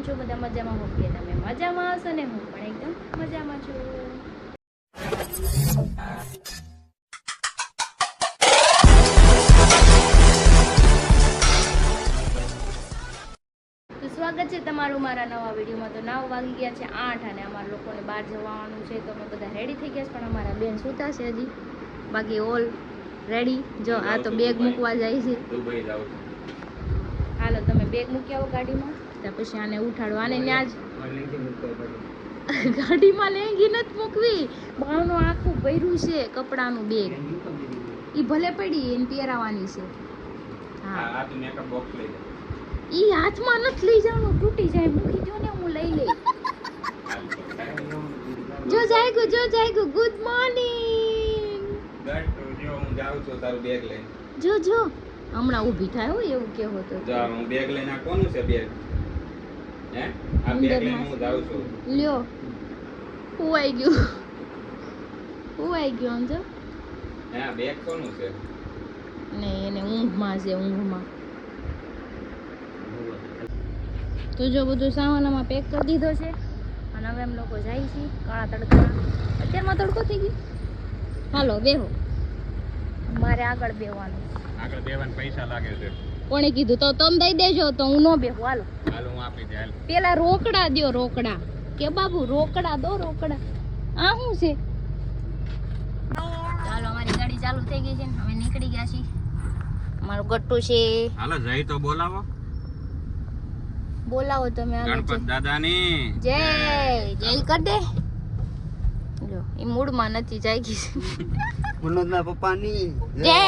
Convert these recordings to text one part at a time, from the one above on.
છો? બધા મજામાં હો કે તમે મજામાં હશો ને? હું પણ એકદમ મજામાં છું. તો સ્વાગત છે તમારું મારા નવા વિડીયોમાં. તો 9 વાગી ગયા છે 8 અને અમારા લોકોને બહાર જવાનું છે. તો અમે બધા રેડી થઈ ગયા છે, પણ અમારા બેન સૂતા છે હજી. બાકી ઓલ રેડી. જો આ તો બેગ મૂકવા જાય છે. હાલો તમે બેગ મૂકી આવો ગાડીમાં, ત્યાં પછી આને ઉઠાડો. આને ત્યાં જ ગાડીમાં લેંગી નથી મૂકવી, બાવનું આખું ભર્યું છે કપડાનું બેગ. ઈ ભલે પડી એને પહેરાવાની છે. હા આ તો મેકઅપ બોક્સ લઈ લે. ઈ હાથમાં નથી લઈ જવાનું, તૂટી જાય. મૂકી દો ને, હું લઈ લઈ. જો જાયગો ગુડ મોર્નિંગ. જો હું જાઉં છું તારું બેગ લઈને. જો હમણાં ઊભી થાય હો, એવું કેવો તો. જો હું બેગ લઈને. આ કોનું છે બેગ? હે આ બેગ લઈને હું જાઉં છું. લ્યો હુવાઈ ગયું આમ જો. હે આ બેગ કોનું છે? નહીં એને ઊંઘમાં છે, ઊંઘમાં. તો જો બધું સામાનમાં પેક કરી દીધો છે અને હવે એમ લોકો જાય છે કાળા તડકા. અત્યારમાં તડકો થઈ ગયો. હાલો બેહો, મારે આગળ બેહવાનું. આગળ બેવાના પૈસા લાગે છે. કોણે કીધું? તો તમે દઈ દેજો, તો હું ન બેહું. હાલો હાલ હું આપી દે. હાલ પેલા રોકડા દ્યો, રોકડા કે બાબુ રોકડા દો, રોકડા. આ શું છે? ચાલો અમારી ગાડી ચાલુ થઈ ગઈ છે ને અમે નીકળી ગયા છીએ. અમારું ગટ્ટુ છે. હાલો જય તો બોલાવો. બોલાવો તમે. ગણપત દાદાની જય કર દે. જો ઈ મૂડમાં નથી, જાગી છે. મનોજના પપ્પાની જય.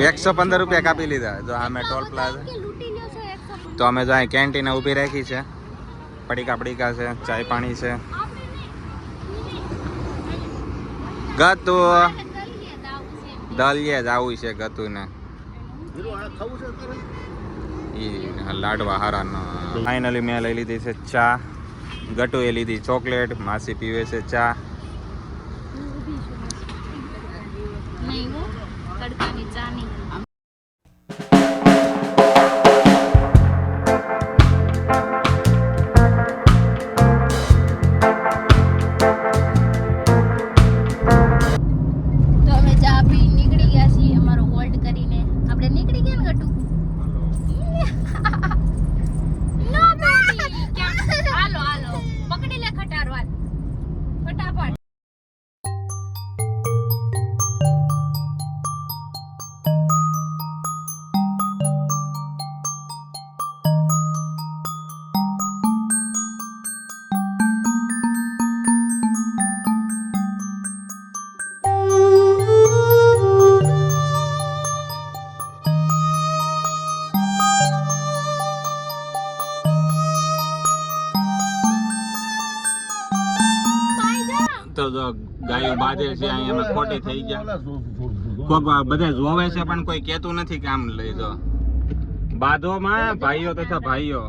₹115 કાપી લીધા. જો અમે ટોલ પ્લાઝા. તો અમે જો અહીં કેન્ટીન ઊભી રાખી છે. પડીકા છે, ચાય પાણી છે. ગતુ દલિયે જાવું છે ગતુ ને. ઈ લાડવા હારા. ફાઇનલી મેં લઈ લીધી છે ચા. ગટુ એ લીધી ચોકલેટ. માસી પીવે છે ચા. તડકાની ચાની. તો અમે ચા પી નીકળી ગયા છીએ અમારો હોલ્ડ કરીને. આપણે નીકળી ગયા ને ગટુ? નો બેબી ક્યાં? હાલો પકડી લે ખટારો. હાલ ફટાફટ. તો જો ગાયો બાંધે છે અહીંયા અમે ખોટી થઈ ગયા. કોક બધા જોવે છે પણ કોઈ કહેતું નથી કે આમ લઈ જો બાંધો માં ભાઈઓ તથા ભાઈઓ.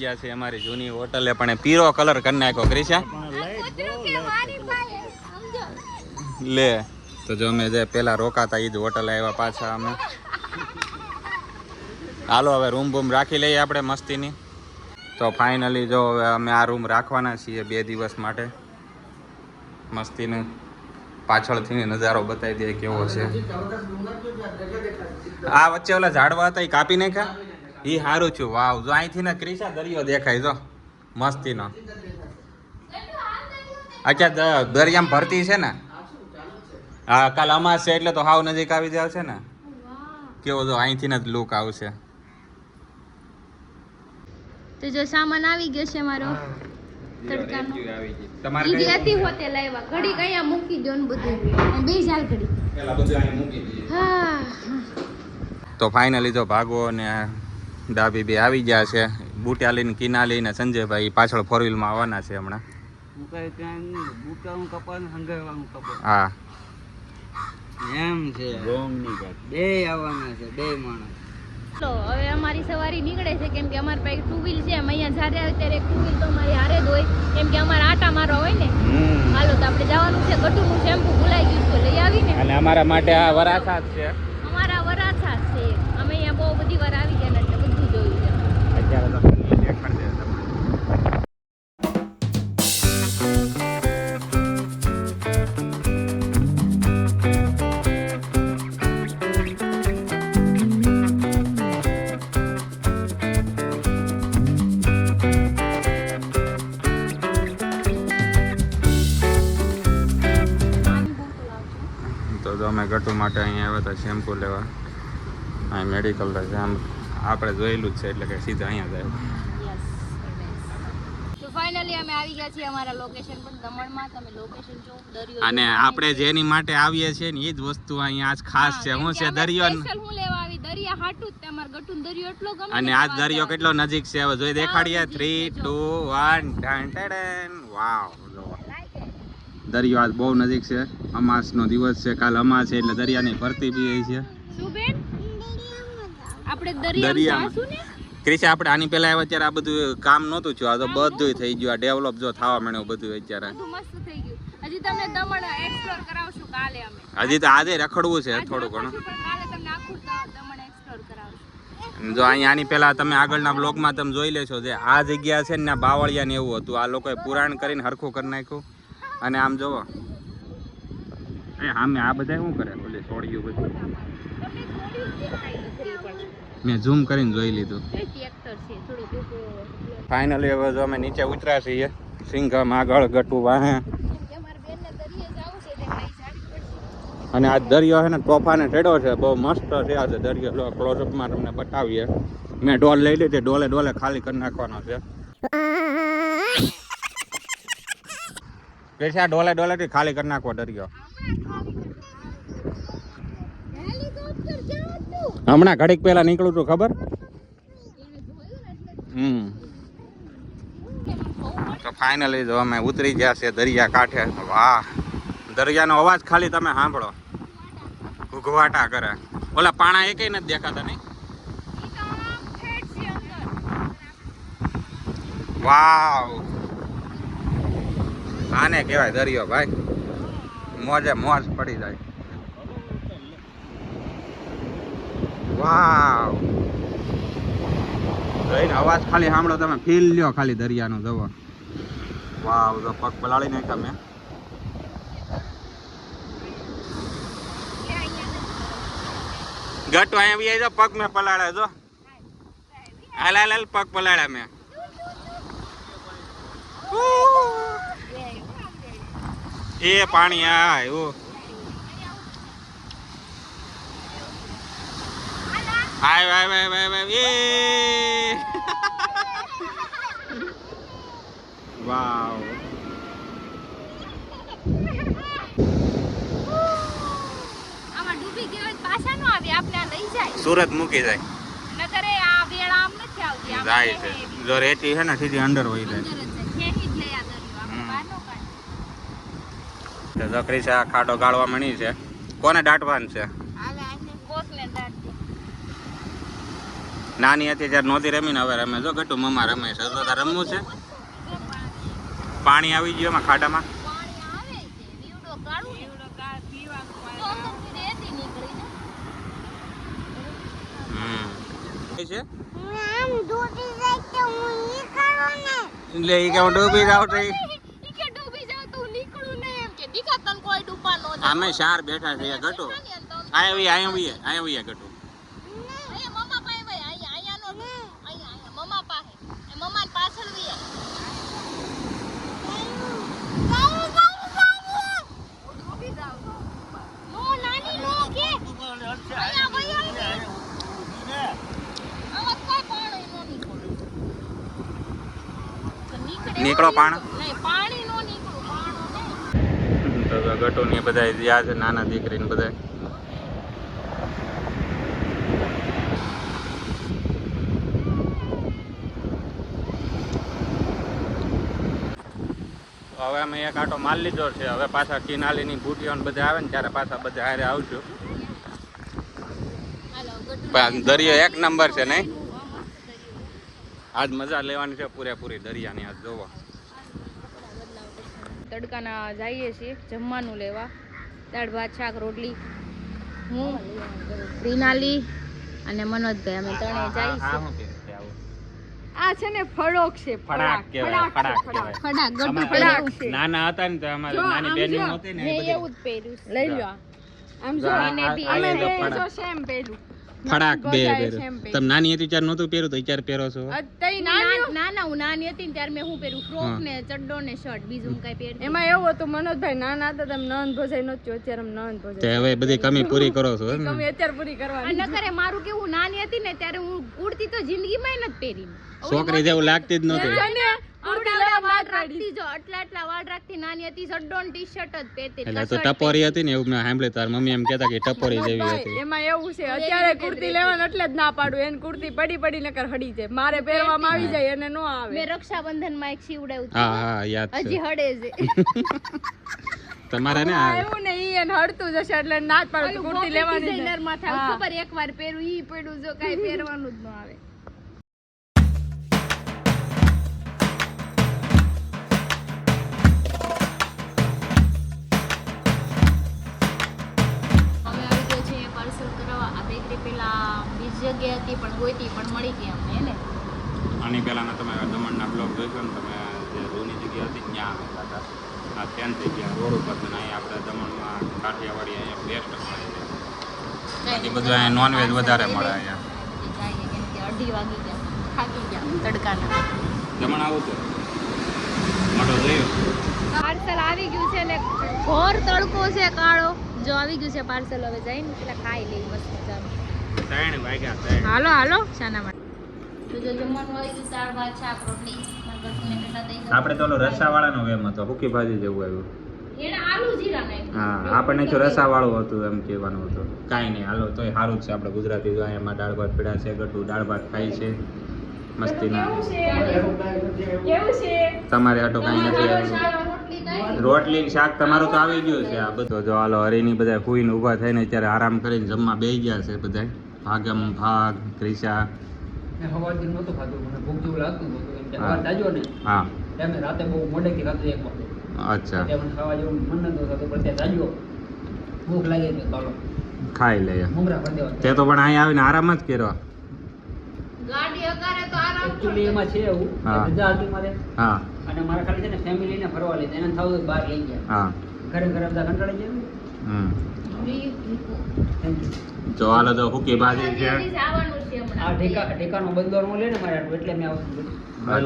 ગયા છે અમારી જૂની હોટલે, પણ એ પીળો કલર કરી નાખ્યો. ક્રિશા લે તો જો અમે જે પેલા રોકાતા એ જ હોટલે આવ્યા પાછા અમે. હાલો હવે રૂમ બૂમ રાખી લઈએ આપણે મસ્તીની. તો ફાઇનલી જો હવે અમે આ રૂમ રાખવાના છીએ 2 દિવસ માટે. મસ્તીનું પાછળથી નજારો બતાવી દે કેવો છે. આ વચ્ચે ઓલા ઝાડવા હતા એ કાપી નાખ્યા, એ સારું થયું. વાવ, જો અહીંથી ને ક્રિશા દરિયો દેખાય જો મસ્તીનો. અચ્છા દરિયામાં ભરતી છે ને? હા, કાલ અમાસ છે એટલે તો હાવ નજીક આવી જાવ છે ને. કેવો જો અહીંથી જ લુક આવશે. તો જો સામાન આવી ગયો છે મારો તડકાનો. તમારે ઈ રેતી હોતે લાવ્યા, ઘડી કયા મૂકી દો ને બધું. બે ચાલ ઘડી પેલા બધું અહીં મૂકી દઈએ. હા. તો ફાઇનલી જો ભાગો ને ડાબી બે આવી ગયા છે. બુટાલી ને કિનાલી ને સંજયભાઈ પાછળ 4 વ્હીલમાં આવવાના છે હમણાં. હા એમ છે બે આવવાના છે, બે માણસ. તો હવે અમારી સવારી નીકળે છે, કેમ કે અમારી પાસે 2 વ્હીલ છે. અમે અહીંયા જ્યારે આવે ત્યારે 2 વ્હીલ તો અમારી હારે જ હોય, કેમ કે અમારે આટા મારવા હોય ને. હાલો તો આપણે જવાનું છે. ગટુનું શેમ્પુ ભૂલાઈ ગયું છે, લઈ આવીને. અને અમારા માટે આ વરાછા છે. અમારા વરાછા છે. અમે અહીંયા બહુ બધી વાર આવી ગયા એટલે બધું જોયું છે. અત્યારે તો ચેક કરી દે તમે. તો અમે ગટુ માટે અહીંયા આવ્યા હતા શેમ્પુ લેવા. અહીં મેડિકલ છે, આમ આપણે જોયેલું જ છે એટલે કે સીધા અહીંયા જાય. તો ફાઇનલી અમે આવી ગયા છીએ અમારા લોકેશન પર, દમણમાં. તમે લોકેશન જો, દરિયો. અને આપણે જેની માટે આવીએ છીએ ને એ જ વસ્તુ અહીંયા આજ ખાસ છે. શું છે? દરિયો. સ્પેશિયલ હું લેવા આવી દરિયા હાટું જ. તમાર ગટુન દરિયો એટલો ગમે. અને આજ દરિયો કેટલો નજીક છે હવે જોઈ દેખાડીએ. 3, 2, 1 ઢાણ ઢાણ. વાવ, દરિયો આજ બહુ નજીક છે. અમાસનો દિવસ છે, કાલ અમાસ છે એટલે દરિયાની ભરતી બી છે. શું બેન? આપણે દરિયામાં જાશું ને? ક્રિશા, આપણે આની પહેલા આવ્યા ત્યારે આ બધું કામ નહોતું થયું. આ તો બધું થઈ ગયું. આ ડેવલપ જો થવા માંડ્યું બધું અત્યારે. બધું મસ્ત થઈ ગયું. હજી તમને દમણ એક્સપ્લોર કરાવશું કાલે અમે. હજી તો આજે રખડવું છે થોડું ઘણું. પણ કાલે તમને આખું દમણ એક્સપ્લોર કરાવશું. જો અહીંયા આની પહેલા તમે આગળના બ્લોગમાં તમે જોઈ લેશો જે આ જગ્યા છે ને બાવળિયા ને એવું હતું. આ લોકોએ પુરાણ કરીને હરખું કરી નાખ્યું. અને આમ જોવો આમે આ બધા શું કરે ઓલે છોડ્યું બધું. મેં ઝૂમ કરીને જોઈ લીધું. ફાઇનલી હવે જો અમે નીચે ઉતર્યા છીએ. સિંઘમ આગળ, ગટુ વાહે. અને આ દરિયો છે ને તોફાને ઠેડો છે, બહુ મસ્ત છે આ દરિયો. ક્લોઝઅપમાં તમને બતાવીએ. મેં ડોલ લઈ લીધી, ડોલે ડોલે ખાલી કરી નાખવાનો છે. પેલા ડોલે ડોલે થી ખાલી કરી નાખવો દરિયો. હમણાં ઘડીક પેલા નીકળું છું ખબર. તો ફાઇનલી જો અમે ઉતરી ગયા છે દરિયા કાંઠે. વાહ, દરિયાનો અવાજ ખાલી તમે સાંભળો, ઘૂઘવાટા કરે. ઓલા પાણા એકેય નથી દેખાતા નહીં. વાવ, આને કહેવાય દરિયો ભાઈ. મોજે મોજ પડી જાય. વાવ, જોઈને અવાજ ખાલી સાંભળો તમે, ફીલ લ્યો ખાલી દરિયાનો. જવો, વાવ, જો પગ પલાળી નાખ્યા મેં. ગટુ અહીંયા જો પગ મેં પલાળ્યા. જો હાલ હાલ હાલ, પગ પલાળ્યા મેં. એ પાણી આ એવું આય આય આય આય એ વાવ. આમાં ડૂબી ગયો પાછા નો આવે, આપણે લઈ જાય, સુરત મૂકી જાય. નકરે આ વેળા આમ નથી આવતી. આમ જાય છે જો રેતી છે ને સીધી અંદર હોય જાય. ખેંચી જ લઈ આ દરિયો, આપણે બહાર નો કાઢ. જકરી છે, આ ખાડો ગાળવા મળી છે. કોને દાટવાનું છે? નાની હતી ત્યારે નહોતી રમીને હવે રમે જો ગટુ મમ્મા રમે છે તો તારે રમવું છે પાણી આવી ગયું એમાં ખાડામાં છે એટલે ઈ કે હું ડૂબી જાઉં તો અમે ચાર બેઠા છે ગટુ અહીંયા ગટુ નીકળો પાણી તો ગટુ ની બધા જ્યાં છે નાના દીકરી ને બધા હવે અમે એક આટો માલ લીધો છે હવે પાછા કિનાલી ની બુટીઓ ને બધા આવે ને ત્યારે પાછા બધા હારે આવશું દરિયો એક નંબર છે નહીં આજ મજા લેવાની છે પૂરેપૂરી દરિયાની આજ જોવો તડકાના જઈએ છીએ જમવાનું લેવા દાળ ભાત શાક રોટલી હું રીનાલી અને મનોજભાઈ અમે ત્રણે જઈશું આ છે ને ફળોક છે ફડાક કહેવાય ફડાક ગટુ ફડાક નાના હતા ને તો અમારી નાની બેન હતી ને મેં એવું જ પહેર્યું લઈ લો આમ જો એને બી અમે બે જો સેમ પહેર્યું ફડાક બે તમે નાની હતી ત્યારે નહોતું પહેર્યું તો અત્યારે પહેરો છો ના હું નાની હતી ને ત્યારે મેં હું પહેર્યું ફ્રોક ને ચડ્ડો ને શર્ટ બીજું કઈ પહેર્યું એમાં એવું હતું મનોજભાઈ નાના હતા તમે નંદ ભોજાઈ નહોતું અત્યારે અમે નંદ ભોજાઈ તે હવે બધી કમી પૂરી કરો છો કમી અત્યારે પૂરી કરવાની નકરે મારું કેવું નાની હતી ને ત્યારે હું ઉડતી તો જિંદગીમાં નથી પહેરી છોકરી જેવું લાગતી જ નહોતી આટલા વાળ રાખતી નાની હતી ચડ્ડો ને ટી-શર્ટ જ પહેરતી એટલે તો ટપોરી હતી ને એવું મેં સાંભળ્યું તાર મમ્મી એમ કહેતા કે ટપોરી જેવી હતી એમાં એવું છે અત્યારે કુર્તી લેવાનું એટલે જ ના પાડું એને કુર્તી પડી નકર હડી જાય મારે પહેરવામાં આવી જાય એને નો આવે મેં રક્ષાબંધન માં એક સીવડાવ્યું હા યાદ છે હજી હડે છે તમારે ને એવું ને ઈ એને હડતું જશે એટલે ના જ પાડું કુર્તી લેવાની ડિઝાઇનર માં થાય ખબર એકવાર પહેરું ઈ પડ્યું જો કાઈ પહેરવાનું જ ન આવે જગ્યા હતી પણ ગોઈતી પણ મળી ગઈ અમને ને આની પહેલાના તમે દમણના બ્લોગ જોઈશો ને તમે જે જૂની જગ્યા હતી ત્યાં આવ્યા હતા આ ત્યાં જગ્યા રોડ ઉપર ને અહીંયા આપણે દમણમાં કાઠિયાવાડી અહીંયા બેસ્ટ મળે છે બાકી બધું અહીંયા નોનવેજ વધારે મળે અહીંયા જઈએ કેમ કે 2:30 વાગી ગયા થાકી ગયા તડકાના દમણ આવું તો મોટો જોયું પાર્સલ આવી ગયું છે ને ઘોર તડકો છે કાળો જો આવી ગયું છે પાર્સલ હવે જઈને પેલા ખાઈ લઈ મસ્ત મજાનું હાલો શાના માટે જો જમવાનું આવી ગયું દાળ ભાત શાક રોટલી આપણે તો રસાવાળાનો વેમ હતો હુકી ભાજી જેવું આવ્યું એને આલુ જીરા નાખ્યું હા આપણને જો રસાવાળું હતું એમ કહેવાનું હતું કાંઈ નહીં હાલો તોય સારું જ છે આપણે ગુજરાતી જો એમાં દાળ ભાત પીડા છે ગટુ દાળ ભાત ખાઈ છે મસ્તીના તમારે આટો કાંઈ નથી આવ્યું રોટલી શાક તમારું તો આવી ગયું છે આ બધું જો હાલો હરીની બધા કુઈને ઊભા થઈને અત્યારે આરામ કરીને જમવા બેસી ગયા છે બધા ભાગમ ભાગ ક્રિશા હા અચ્છા ખાઈ લઈએ તે તો પણ અહીંયા આવીને આરામ જ કર્યો ગાડી અગારે તો આરામ એકચ્યુઅલી એમાં છે એવું રજા હતી મારે હા અને મારા ખાલી છે ને ફેમિલીને ફરવા લઈ એને થાવ બહાર લઈ ગયા હા ઘરે બધા કંટાળી ગયા જો હાલો તો હુકી ભાજી છે જવાનું છે આ ઠેકાનો બંદોર લે ને મારે એટલે મેં આવું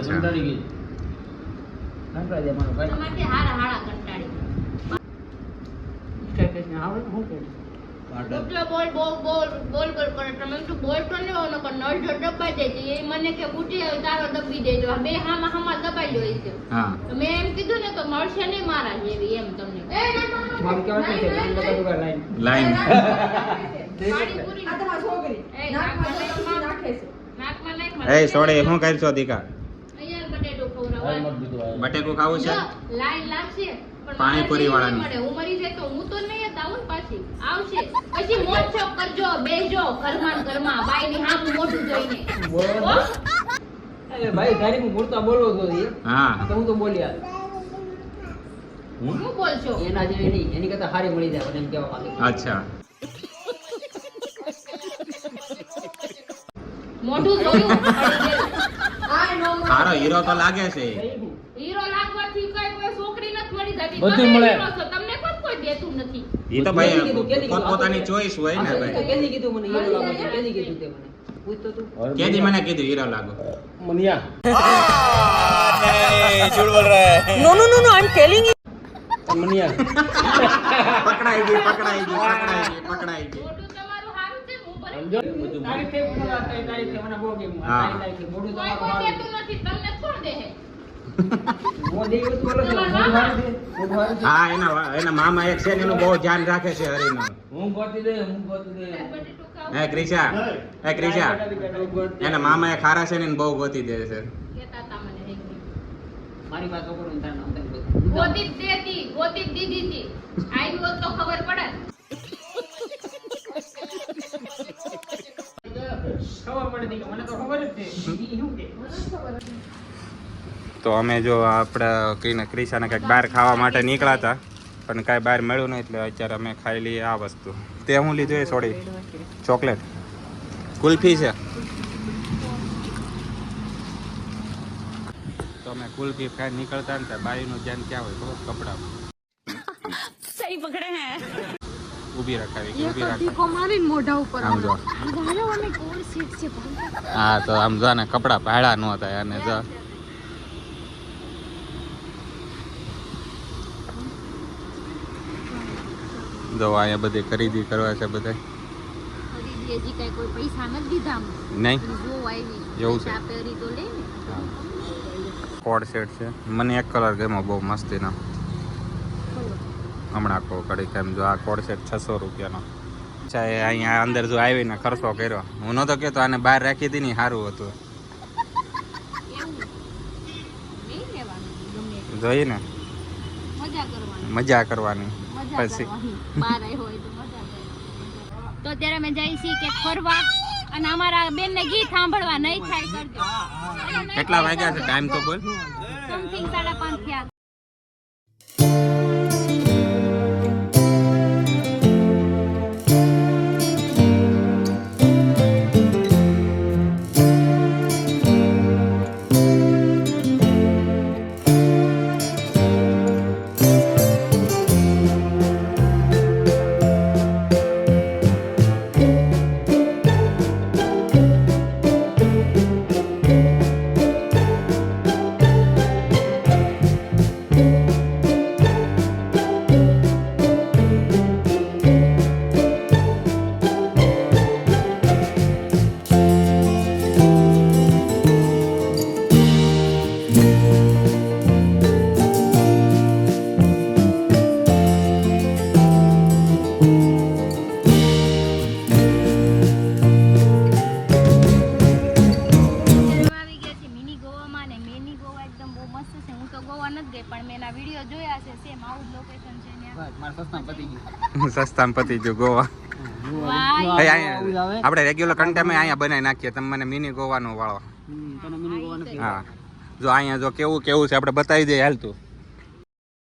કંટાળી ગઈ કંટાળી જાય મારો ભાઈ તમારે હારા હારા કંટાળી આવે હું કહું એટલે બોલ કરે તમે તો બોલ તો ને ઓનો પર નળ જો દબાઈ દે એ મને કે બુટી આવે તારો દબી દેજો બે હામાં દબાઈ જોઈ છે હા તો મેં એમ કીધું ને તો મળશે નહીં મારા જેવી એમ તમને મારું કહેવાનું છે લાઈન પાણીપુરી આ તમારી છોકરી નાકમાં નાખ એ સોડે શું કરશો દીકા અહીંયા બટેટો ખવડાવવા બટેકું ખાવું છે લાઈન લાગશે પણ પાણીપુરી મારે વાળાની. નહીં મળે. હું મરી જાય તો હું તો નહીં જ આવું ને પાછી. આવશે. પછી મોજ શોખ કરજો, બેસજો ઘરમાં ને ઘરમાં, બાઈની સામું મોઢું જોઈને. હો? અરે ભાઈ તારી હું બોલતા બોલવો તો એ. હા તો હું તો બોલ્યા શું બોલશો? એના જેવી નહીં, એની કરતા સારી મળી જાય મને એમ કહેવા માંગે. અચ્છા મોઢું જોયું પડી ગયેલું. સારો હીરો તો લાગે છે હીરો લાગવાથી કોઈ છોકરી નથી મળી જતી. બધું તમે મળે. હીરો છો, તમને કોઈ દેતું નથી. એ તો ભાઈ કેદી કીધું? પોતપોતાની ચોઈસ હોય ને ભાઈ. કેદી કીધું મને હીરો લાગો છે? કેદી કીધું તે મને પૂછતો તું કેદી મને કીધું હીરો લાગો પકડાઈ ગઈ પકડાઈ ગઈ પકડાઈ ગઈ મોઢું તમારું સારું છે, હું ભલે. તારીખે પૂરો રાત થાય, તારીખે મને બહુ ગમ્યું. હા. તારી તારીખે મોઢું કોઈ તમારું કોઈ સારું દેતું નથી, તમને કોણ દેહે? હું દેવી તો બોલો છો, મોઢું સારું છે, મોઢું સારું છે. હા એના મામા એક છે ને એનું બહુ ધ્યાન રાખે છે હરીનું. હું ગોતી દે બટેટું ખાવ. હે ક્રિશા એના મામા એક ખારા છે ને એને બહુ ગોતી દે છે કહેતા હતા મને એક દી. મારી પાસે છોકરો ને તાર નામ તને બોલ. ગોતી જ દેતી, ગોતી જ દીધી હતી. આવી હોત તો ખબર પડે. ખબર પડી કે મને તો ખબર જ છે ઈ શું કે તો અમે જો આપણે કહીને ક્રિશાને કંઈક બહાર ખાવા માટે નીકળ્યા હતા પણ કાંઈ બહાર મળ્યું નહીં એટલે અત્યારે અમે ખાઈ લઈએ આ વસ્તુ. તે હું લીધું એ સોડી ચોકલેટ કુલ્ફી છે. તો અમે કુલ્ફી ખાઈ નીકળતા ને ત્યાં બાઈનું ધ્યાન ક્યાં હોય ખબર? કપડામાં. સહી પકડે હે ઊભી રખાવી ये ઊભી तो રાખવી टीको मारीन मोઢા ઉપર આમ જો ગાલો અને કોણ સીટ છે ભાઈ હા તો આમ જો ને કપડા ભાડા ન થાય અને જો જો અહીંયા બધી ખરીદી કરવા છે બધા ખરીદી હજી કાંઈ કોઈ પૈસા નથી દીધા અમને. નહીં જો આવી એવું છે. પૈસા પહેરી તો લે ને. કોડ સેટ છે મને એક કલર ગમ્યો બહુ મસ્તીનો હમણાં કહું કડી કેમ જો આ કોડ સેટ 600 રૂપિયાનો અચ્છા એ અહીંયા અંદર જો આવીને ખર્ચો કર્યો હું નહોતો કહેતો આને બહાર રાખી હતી ને સારું હતું એવું નહીં લેવાનું ગમે તે. જોઈએ ને મજા કરવાની. મજા કરવાની મજા પછી કરવાની. બહાર આવ્યો હોય તો મજા કરવાની. તો અત્યારે અમે જઈએ છીએ કે ફરવા અને અમારા બેનને ગીત સાંભળવા નહીં થાય કરજો. કેટલા વાગ્યા છે ટાઈમ તો બોલ સમથિંગ 5:30 થયા. આવી ગયા છે મિની ગોવામાં ને મિની ગોવા એકદમ બહુ મસ્ત છે. હું તો ગોવા નથી ગઈ પણ મેં એના વિડીયો જોયા છે. સેમ આવું જ લોકેશન છે ત્યાં. બસ મારા સસ્તામાં પતી ગયું સસ્તામાં પતી ગયું ગોવા વાહ. એ અહીંયા આપણે રેગ્યુલર કન્ટેન્ટ અહીંયા બનાવી નાખીએ તમે મને મિની ગોવાનું વાળો તને મિની ગોવા નથી હા જો અહીંયા જો કેવું કેવું છે આપણે બતાવી દઈએ હાલ તું